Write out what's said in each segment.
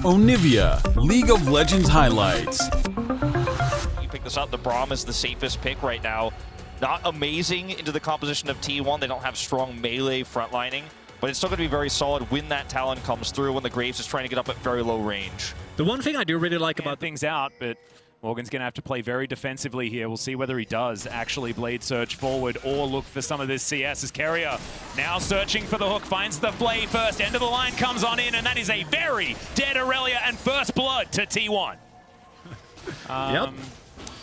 Onivia, League of Legends highlights. You pick this up, the Braum is the safest pick right now. Not amazing into the composition of T1. They don't have strong melee frontlining, but it's still going to be very solid when that Talon comes through, when the Graves is trying to get up at very low range. The one thing I do really like about things out, but Morgan's going to have to play very defensively here. We'll see whether he does actually Blade Surge forward or look for some of this CS as Carrier now searching for the hook, finds the Flay first, end of the line comes on in, and that is a very dead Aurelia and first blood to T1. Yep.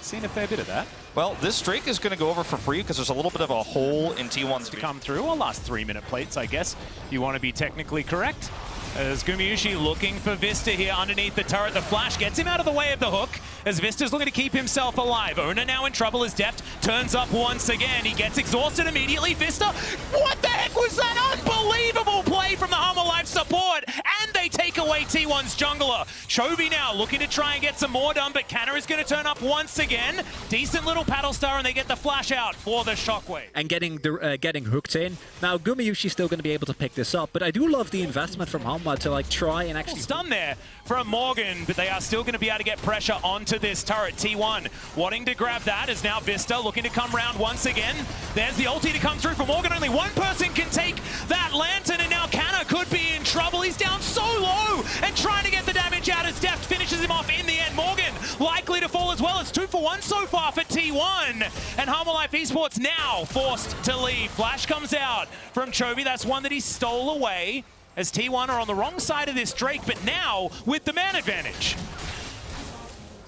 Seen a fair bit of that. Well, this streak is going to go over for free because there's a little bit of a hole in T1's to come through, or last 3-minute plates, I guess. You want to be technically correct. As Gumayusi looking for Vista here underneath the turret. The flash gets him out of the way of the hook as Vista's looking to keep himself alive. Ona now in trouble as Deft turns up once again. He gets exhausted immediately. Vista, what the heck was that? Unbelievable play from the Hanwha Life support. And they take away T1's jungler. Chovy now looking to try and get some more done, but Canna is going to turn up once again. Decent little paddle star, and they get the flash out for the shockwave. And getting hooked in. Now, Gumayushi's still going to be able to pick this up, but I do love the investment from Hanwha to like try and actually stun there from Morgan, but they are still going to be able to get pressure onto this turret. T1 wanting to grab that is now Vista looking to come round once again. There's the ulti to come through for Morgan. Only one person can take that lantern, and now Canna could be in trouble. He's down so low and trying to get the damage out as Deft finishes him off in the end. Morgan likely to fall as well. It's 2 for 1 so far for T1, and Hanwha Life Esports now forced to leave. Flash comes out from Chovy. That's one that he stole away, as T1 are on the wrong side of this Drake, but now with the man advantage.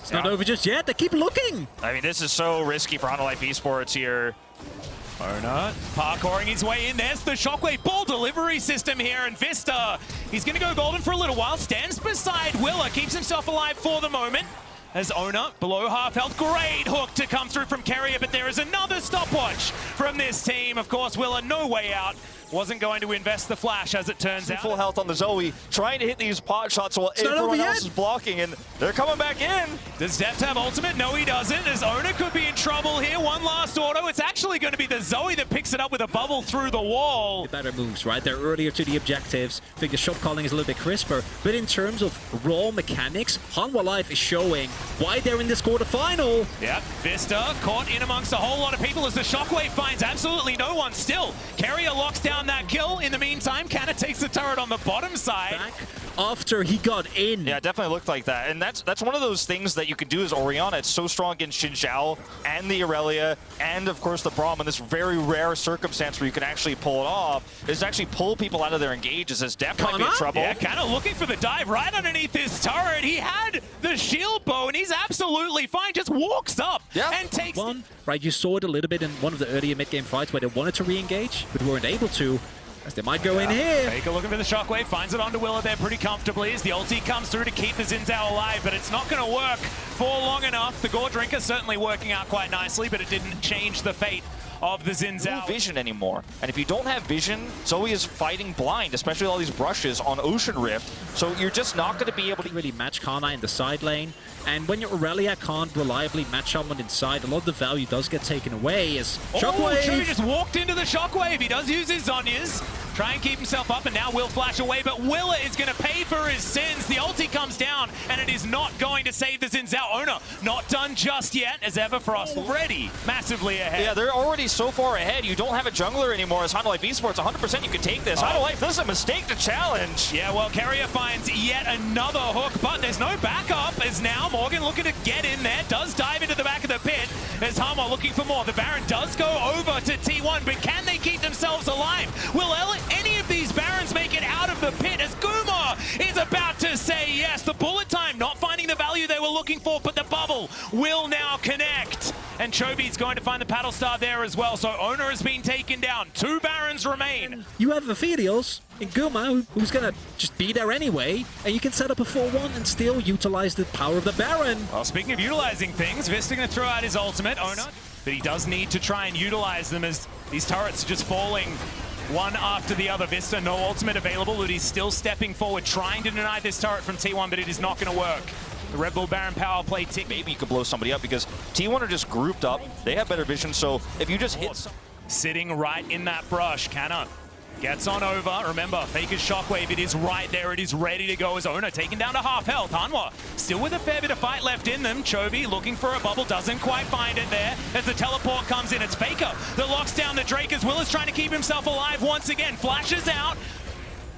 It's not over just yet. They keep looking. I mean, this is so risky for Hanwha Life Esports here. Ona parkouring his way in. There's the shockwave ball delivery system here, and Vista, he's going to go golden for a little while. Stands beside Willa, keeps himself alive for the moment. As Ona, below half health, great hook to come through from Carrier, but there is another stopwatch from this team. Of course, Willa, no way out. Wasn't going to invest the flash, as it turns out. Full health on the Zoe, trying to hit these pot shots while everyone else is blocking, and they're coming back in. Does Deft have ultimate? No, he doesn't, as Ona could be in trouble here. One last auto. It's actually going to be the Zoe that picks it up with a bubble through the wall. Better moves, right? They're earlier to the objectives. I think the shot calling is a little bit crisper, but in terms of raw mechanics, Hanwha Life is showing why they're in this quarterfinal. Yep, Vista caught in amongst a whole lot of people as the shockwave finds absolutely no one. Still, Carrier locks down that kill. In the meantime, Canna takes the turret on the bottom side. Back after he got in. Yeah, it definitely looked like that. And that's one of those things that you can do as Orianna. It's so strong against Xin Zhao and the Aurelia and, of course, the Braum in this very rare circumstance where you can actually pull it off, is to actually pull people out of their engages as Deft might be in trouble. Yeah, Canna looking for the dive right underneath this turret. He had the shield bow, and he's absolutely fine. Just walks up and takes one. Right, you saw it a little bit in one of the earlier mid-game fights where they wanted to re-engage, but weren't able to. As they might go in here. Baker looking for the shockwave, finds it onto Willa there pretty comfortably as the ulti comes through to keep the Xin Zhao alive, but it's not going to work for long enough. The Gore Drinker certainly working out quite nicely, but it didn't change the fate of the Xin Zhao. No vision anymore. And if you don't have vision, Zoe is fighting blind, especially with all these brushes on Ocean Rift. So you're just not going to be able to really match Kana in the side lane. And when your Aurelia can't reliably match someone inside, a lot of the value does get taken away as Shockwave. Chovy just walked into the Shockwave. He does use his Zhonyas. Try and keep himself up, and now will flash away, but Willa is going to pay for his sins. The ulti comes down, and it is not going to save the Xin Zhao. Ona not done just yet, as Everfrost already massively ahead. Yeah, they're already so far ahead. You don't have a jungler anymore as Hanwha Life Esports. 100% you can take this. Hanwha Life, this is a mistake to challenge. Yeah, well, Carrier finds yet another hook, but there's no backup, as now Morgan looking to get in there, does dive into the back of the pit, as Hanwha looking for more. The Baron does go over to T1, but can they keep themselves alive? Will any of these Barons make it out of the pit as Guma is about to say yes? The bullet time not finding the value they were looking for, but the bubble will now connect. And Chovy's going to find the paddle star there as well. So Ona has been taken down. 2 Barons remain. You have Aphelios in Guma, who's going to just be there anyway, and you can set up a 4-1 and still utilize the power of the Baron. Well, speaking of utilizing things, Vista going to throw out his ultimate, Ona, but he does need to try and utilize them as these turrets are just falling one after the other. Vista, no ultimate available, but he's still stepping forward, trying to deny this turret from T1, but it is not going to work. The Red Bull Baron power play tick. Maybe you could blow somebody up because T1 are just grouped up. They have better vision, so if you just hit... Sitting right in that brush, Canna Gets on over. Remember, Faker's Shockwave, it is right there. It is ready to go as Ona taken down to half health. Hanwha still with a fair bit of fight left in them. Chovy looking for a bubble, doesn't quite find it there. As the teleport comes in, it's Faker that locks down the Drake as Will is trying to keep himself alive once again. Flashes out.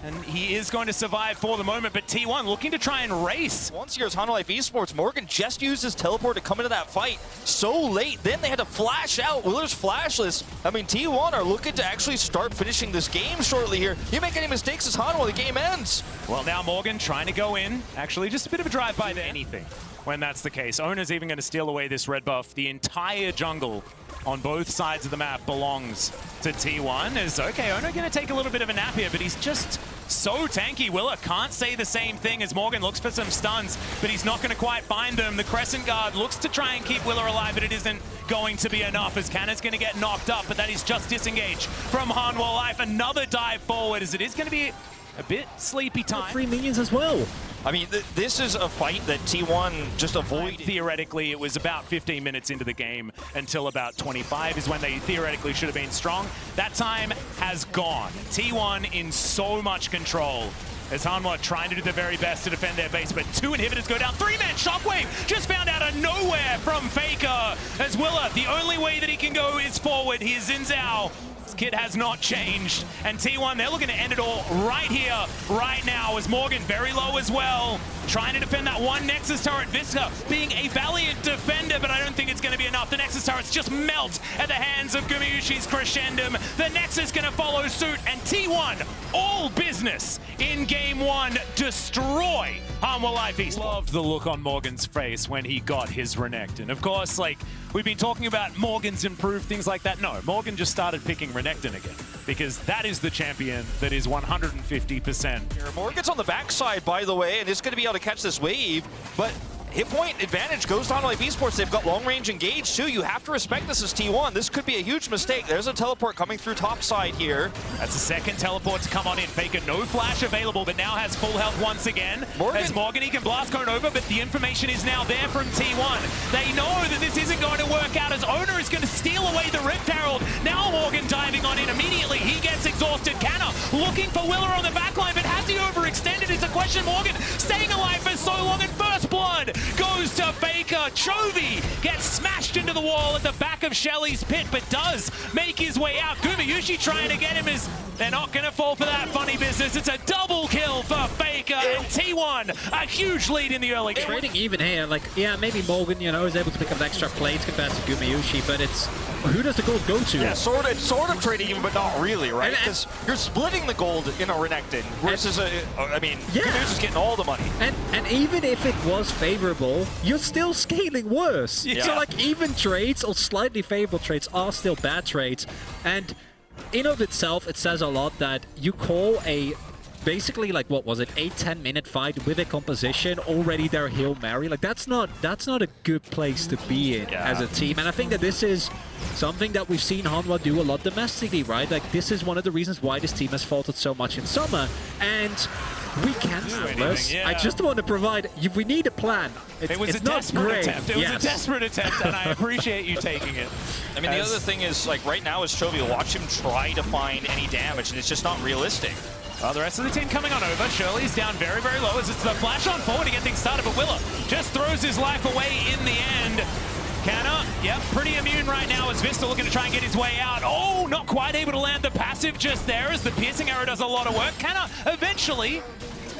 And he is going to survive for the moment, but T1 looking to try and race. Once here's Hanwha Esports, Morgan just used his teleport to come into that fight so late. Then they had to flash out. Willer's flashless. I mean, T1 are looking to actually start finishing this game shortly here. You make any mistakes as Hanwha, the game ends. Well, now Morgan trying to go in. Actually, just a bit of a drive-by there. Anything when that's the case. Ona's even going to steal away this red buff. The entire jungle on both sides of the map belongs to T1. Is okay, Ona going to take a little bit of a nap here, but he's just so tanky. Willer can't say the same thing as Morgan looks for some stuns, but he's not going to quite find them. The Crescent Guard looks to try and keep Willer alive, but it isn't going to be enough as Canna's going to get knocked up, but that is just disengaged from Hanwha Life. Another dive forward as it is going to be a bit sleepy time. 3 minions as well. I mean, this is a fight that T1 just avoided. Theoretically, it was about 15 minutes into the game until about 25 is when they theoretically should have been strong. That time has gone. T1 in so much control as Hanwha trying to do their very best to defend their base, but 2 inhibitors go down. 3-man Shockwave just found out of nowhere from Faker as Willer, the only way that he can go is forward. He is Xin Zhao. This kid has not changed. And T1, they're looking to end it all right here, right now, as Morgan very low as well. Trying to defend that one Nexus turret. Visca being a valiant defender, but I don't think it's going to be enough. The Nexus turrets just melt at the hands of Gumayusi's Crescendum. The Nexus going to follow suit, and T1, all business in game 1, destroy Hanwha Life Esports. Loved the look on Morgan's face when he got his Renekton. Of course, like, we've been talking about Morgan's improved, things like that. No, Morgan just started picking Renekton again, because that is the champion that is 150%. Morgan's on the backside, by the way, and it's going to be able to catch this wave, but hit point advantage goes to Hanwha Esports. They've got long range engaged too. You have to respect this as T1. This could be a huge mistake. There's a teleport coming through top side here. That's the second teleport to come on in. Faker, no flash available, but now has full health once again. As Morgan, he can blast cone over, but the information is now there from T1. They know that this isn't going to work out as Owner is going to steal away the Rift Herald. Now Morgan diving on in immediately. He gets exhausted. Canna looking for Willer on the backline, but has he overextended? It's a question. Morgan staying alive for so long, and first blood goes to Faker. Chovy gets smashed into the wall at the back of Shelly's pit, but does make his way out. Gumayusi trying to get him as they're not going to fall for that funny business. It's a double kill for Faker, and T1 a huge lead in the early game. Trading even here, like, yeah, maybe Morgan, you know, is able to pick up extra plates compared to Gumayusi, but it's, who does the gold go to? Yeah, sort of trading even, but not really, right? Because you're splitting the gold in a Renekton versus I mean, Gumayusi's getting all the money. And even if it was favorable, you're still scaling worse. Yeah. So like even trades or slightly favorable trades are still bad trades. And in of itself, it says a lot that you call a basically like, what was it, 8-10 minute fight with a composition already their Hail Mary. Like that's not a good place to be in as a team. And I think that this is something that we've seen Hanwha do a lot domestically, right? Like this is one of the reasons why this team has faltered so much in summer. And we can't do this. I just want to provide, we need a plan. It was a desperate attempt. It was a desperate attempt, and I appreciate you taking it. I mean, the other thing is, like, right now is Chovy, watch him try to find any damage, and it's just not realistic. Well, the rest of the team coming on over. Shirley's down very, very low as it's the flash on forward to get things started, but Willer just throws his life away in the end. Canna, yep, pretty immune right now as Vista looking to try and get his way out. Oh, not quite able to land the passive just there as the piercing arrow does a lot of work. Canna eventually,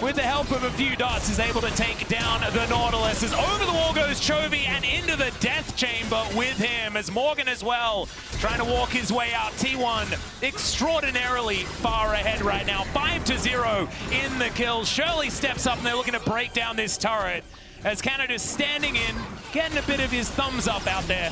with the help of a few dots, is able to take down the Nautilus as over the wall goes Chovy and into the death chamber with him as Morgan as well trying to walk his way out. T1 extraordinarily far ahead right now, 5-0 in the kills. Shirley steps up and they're looking to break down this turret as Canada's standing in, getting a bit of his thumbs up out there.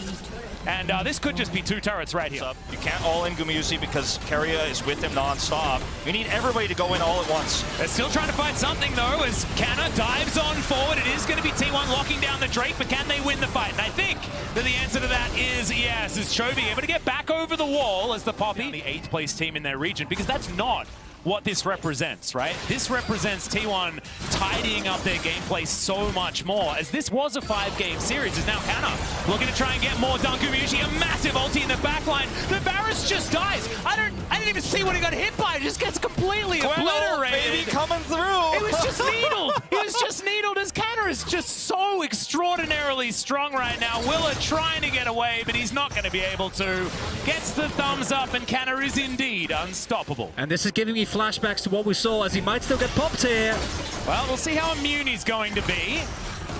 And this could just be 2 turrets right here. You can't all in Gumayusi because Keria is with him non-stop. We need everybody to go in all at once. They're still trying to find something though as Canna dives on forward. It is going to be T1 locking down the Drake, but can they win the fight? And I think that the answer to that is yes, as Chovy able to get back over the wall as the Poppy, the 8th place team in their region, because that's not what this represents, right? This represents T1 tidying up their gameplay so much more, as this was a 5-game series. Is now Canna looking to try and get more done. Gumayusi, a massive ulti in the backline. The Varus just dies. I didn't even see what he got hit by. It just gets completely obliterated. Baby coming through. It was just needled. He was just needled, as Canna is just so extraordinarily strong right now. Willa trying to get away, but he's not going to be able to. Gets the thumbs up, and Canna is indeed unstoppable. And this is giving me flashbacks to what we saw, as he might still get popped here. Well, we'll see how immune he's going to be.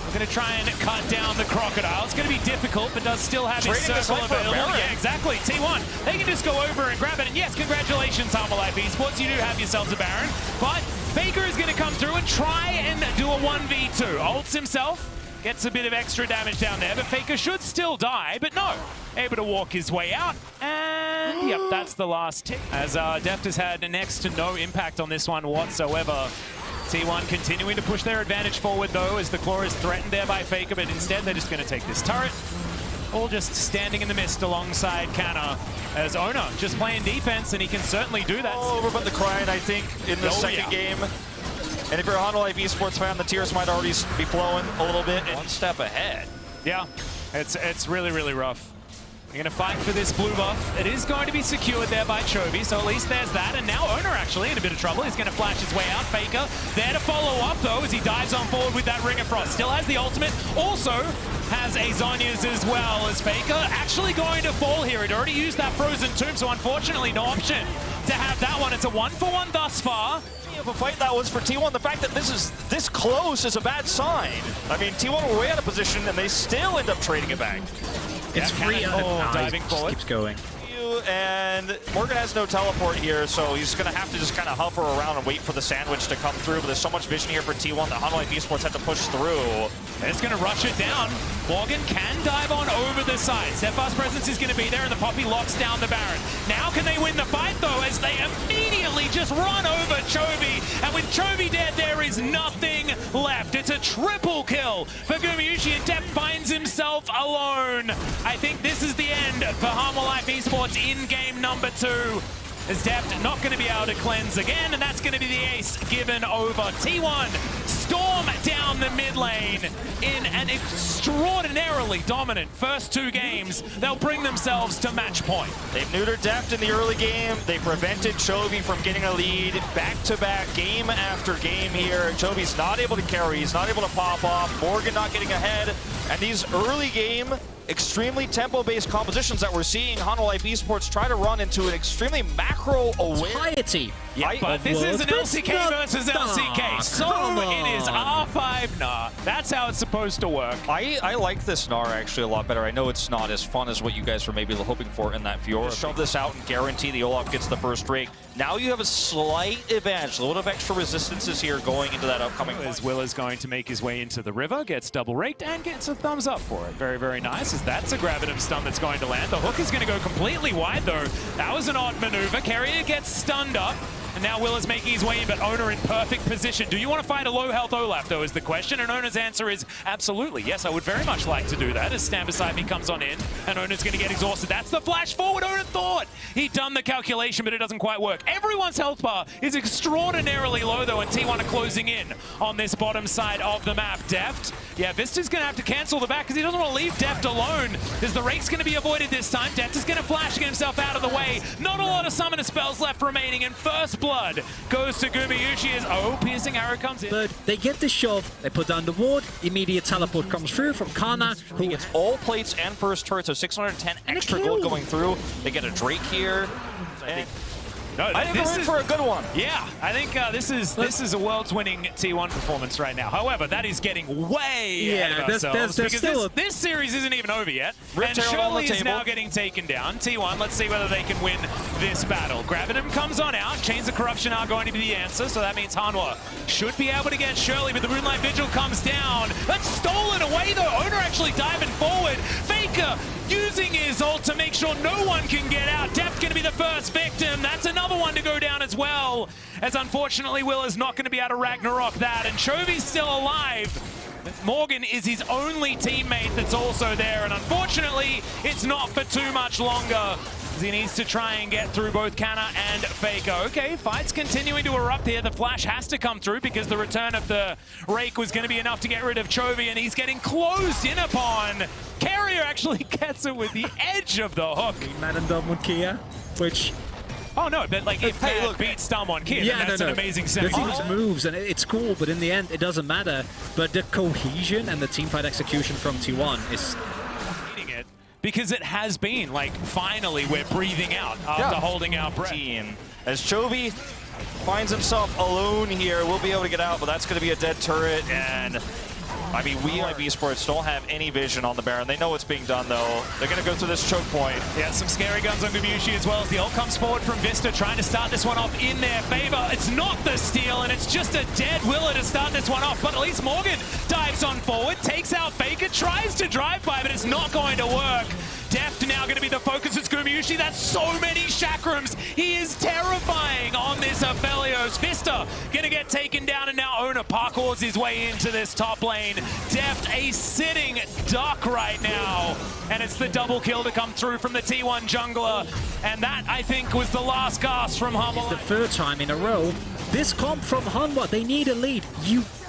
We're going to try and cut down the Crocodile. It's going to be difficult, but does still have his circle available. Yeah, exactly. T1, they can just go over and grab it. And yes, congratulations, Hanwha Esports. You do have yourselves a Baron. But Faker is going to come through and try and do a 1v2. Ults himself. Gets a bit of extra damage down there, but Faker should still die, but no. Able to walk his way out, and yep, that's the last tick. As Deft has had next to no impact on this one whatsoever. T1 continuing to push their advantage forward though, as the Claw is threatened there by Faker, but instead they're just going to take this turret. All just standing in the mist alongside Canna, as Ona just playing defense, and he can certainly do that. Oh, over but the crying, I think, in the second game. And if you're a Hanwha Esports fan, the tears might already be flowing a little bit. One step ahead. Yeah, it's really, really rough. They're going to fight for this blue buff. It is going to be secured there by Chovy, so at least there's that. And now Ona actually in a bit of trouble. He's going to flash his way out. Faker there to follow up, though, as he dives on forward with that Ring of Frost. Still has the ultimate. Also has a Zhonya's as well, as Faker actually going to fall here. He'd already used that Frozen Tomb, so unfortunately no option to have that one. It's a 1-for-1 thus far. Of a fight that was for T1, the fact that this is this close is a bad sign. I mean, T1 were way out of position, and they still end up trading it back. It's free. Diving forward. Keeps going. And Morgan has no teleport here, so he's going to have to just kind of hover around and wait for the sandwich to come through. But there's so much vision here for T1 that Hanwha Esports had to push through. And it's going to rush it down. Morgan can dive on over the side. Steadfast presence is going to be there, and the Poppy locks down the Baron. Now can they win the fight, though, as they immediately just run over Chovy. And with Chovy dead, there is nothing left. It's a triple kill for Gumayusi, and Deft finds himself alone. I think this is the end for Hanwha Esports in game number 2. As Deft not going to be able to cleanse again, and that's going to be the ace given over. T1 storm down the mid lane in an extraordinarily dominant first 2 games. They'll bring themselves to match point. They've neutered Deft in the early game. They prevented Chovy from getting a lead back-to-back, game after game here. Chovy's not able to carry. He's not able to pop off. Morgan not getting ahead. And these early game, extremely tempo-based compositions that we're seeing Hanwha Esports try to run into an extremely macro-aware... Piety. Yeah, but this is an LCK versus LCK, so it is R5 Gnar. That's how it's supposed to work. I like this Gnar actually a lot better. I know it's not as fun as what you guys were maybe hoping for in that Fiora. Shove this out and guarantee the Olaf gets the first break. Now you have a slight advantage, a little bit of extra resistances here going into that upcoming As Will is going to make his way into the river, gets double raked, and gets a thumbs up for it. Very, very nice, as that's a Gravitum stun that's going to land. The hook is going to go completely wide, though. That was an odd maneuver. Carrier gets stunned up. And now Will is making his way in, but Ona in perfect position. Do you want to fight a low-health Olaf, though, is the question. And Ona's answer is absolutely. Yes, I would very much like to do that, as Stand Beside Me comes on in. And Ona's going to get exhausted. That's the flash forward. Ona thought he'd done the calculation, but it doesn't quite work. Everyone's health bar is extraordinarily low, though, and T1 are closing in on this bottom side of the map. Deft, yeah, Vista's going to have to cancel the back, because he doesn't want to leave Deft alone. As the rake's going to be avoided this time. Deft is going to flash, get himself out of the way. Not a lot of summoner spells left remaining, and first blood goes to Gumayusi as piercing arrow comes in. But they get the shove, they put down the ward, immediate teleport comes through from Kana, who gets all plates and first turret, so 610 extra gold going through. They get a Drake here. I think we're in for a good one. Yeah, I think this is a world's winning T1 performance right now. However, that is getting way ahead of ourselves, because this series isn't even over yet. And Shirley is now getting taken down. T1, let's see whether they can win this battle. Gravitum comes on out. Chains of Corruption are going to be the answer, so that means Hanwha should be able to get Shirley, but the Moonlight Vigil comes down. That's stolen away, though. Ona actually diving forward. Faker using his ult to make sure no one can get out. Deft going to be the first victim. That's another one to go down as well, as unfortunately Will is not going to be able to Ragnarok that, and Chovy's still alive. Morgan is his only teammate that's also there, and unfortunately it's not for too much longer. He needs to try and get through both Canna and Faker. Okay, fight's continuing to erupt here. The flash has to come through because the return of the Rake was going to be enough to get rid of Chovy, and he's getting closed in upon. Carrier actually gets it with the edge of the hook. Man and done with Kia, which... Oh no, but like if hey, look, beats someone, Kia, yeah, then that's an amazing semi. The team's moves, and it's cool, but in the end, it doesn't matter. But the cohesion and the teamfight execution from T1 is... it because it has been, like, finally we're breathing out after holding our breath. Team. As Chovy finds himself alone here, we'll be able to get out, but that's going to be a dead turret, and... I mean, we like Esports don't have any vision on the Baron. They know what's being done, though. They're going to go through this choke point. Yeah, some scary guns on Gumayusi as well as the ult comes forward from Vista, trying to start this one off in their favor. It's not the steal, and it's just a dead Willa to start this one off. But at least Morgan dives on forward, takes out Faker, tries to drive by, but it's not going to work. Deft now going to be the focus. It's Gumayusi. That's so many chakrams. He is terrifying on this Aphelios. Vista going to get taken down, and now Ona parkours his way into this top lane. Deft a sitting duck right now, and it's the double kill to come through from the T1 jungler, and that, I think, was the last gasp from Hanwha. The third time in a row, this comp from Hanwha, they need a lead.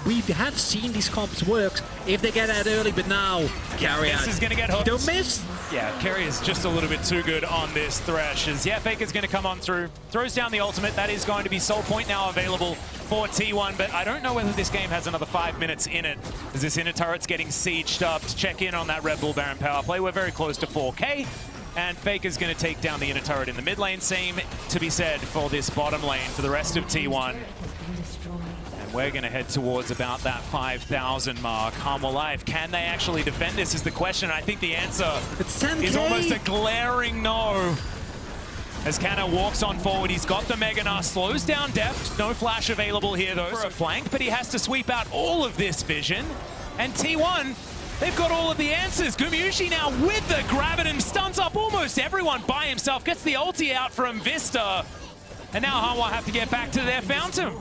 We have seen these comps work if they get out early, but now Carrier. This is going to get hooked. Don't miss. Yeah, Carrier is just a little bit too good on this Thresh. As yeah, Faker's going to come on through, throws down the ultimate. That is going to be Soul Point now available for T1, but I don't know whether this game has another 5 minutes in it, as this inner turret's getting sieged up. To check in on that Red Bull Baron power play, we're very close to 4K. And Faker's going to take down the inner turret in the mid lane. Same to be said for this bottom lane for the rest of T1. And we're going to head towards about that 5,000 mark. Hanwha Life, can they actually defend this is the question. I think the answer is almost a glaring no. As Canna walks on forward, he's got the Meganar, slows down Deft. No flash available here though for a flank, but he has to sweep out all of this vision. And T1, they've got all of the answers. Gumayusi now with the grab and stuns up almost everyone by himself. Gets the ulti out from Vista. And now Hanwha have to get back to their fountain.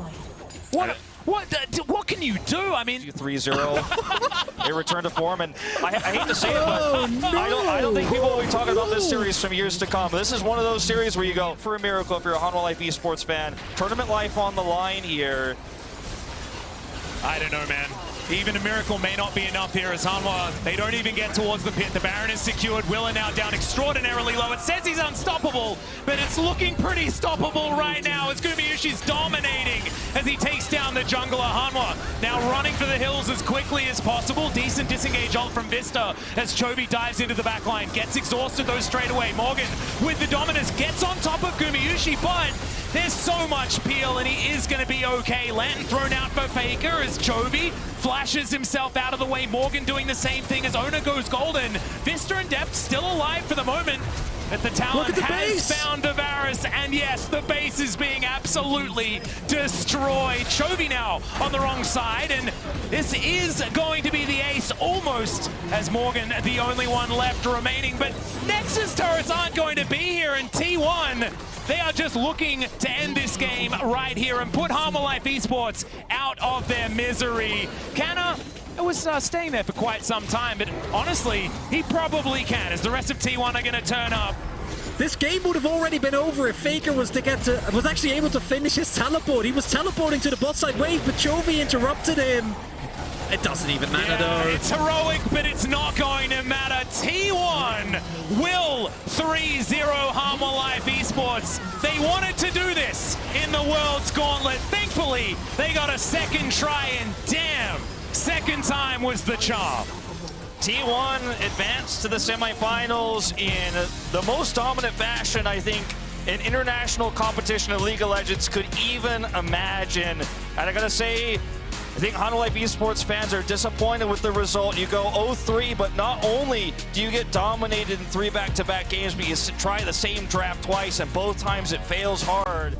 What can you do? I mean... 3-0. They return to form, and I hate to say it, but I don't think people will be talking about this series from years to come. This is one of those series where you go for a miracle if you're a Hanwha Life Esports fan. Tournament life on the line here. I don't know, man. Even a miracle may not be enough here as Hanwha, they don't even get towards the pit. The Baron is secured. Willa now down extraordinarily low. It says he's unstoppable, but it's looking pretty stoppable right now as Gumayusi's dominating as he takes down the jungler. Hanwha now running for the hills as quickly as possible. Decent disengage ult from Vista as Chovy dives into the back line. Gets exhausted though straight away. Morgan with the dominance gets on top of Gumayusi, but there's so much peel and he is going to be okay. Lantern thrown out for Faker as Chovy flashes himself out of the way. Morgan doing the same thing as Ona goes golden. Vista and Deft still alive for the moment. But the Talon has found Avaris, and yes, the base is being absolutely destroyed. Chovy now on the wrong side, and this is going to be the ace almost as Morgan the only one left remaining. But Nexus turrets aren't going to be here, and T1, they are just looking to end this game right here and put Hanwha Life Esports out of their misery. Canna was staying there for quite some time, but honestly, he probably can, as the rest of T1 are going to turn up. This game would have already been over if Faker was actually able to finish his teleport. He was teleporting to the bot side wave, but Chovy interrupted him. It doesn't even matter though. It's heroic, but it's not going to matter. T1 will 3-0 Hanwha Life Esports. They wanted to do this in the World's Gauntlet. Thankfully, they got a second try, and damn, second time was the charm. T1 advanced to the semifinals in the most dominant fashion, I think, an international competition of League of Legends could even imagine. And I gotta say, I think Hanwha Life Esports fans are disappointed with the result. You go 0-3, but not only do you get dominated in 3 back-to-back games, but you try the same draft twice, and both times it fails hard.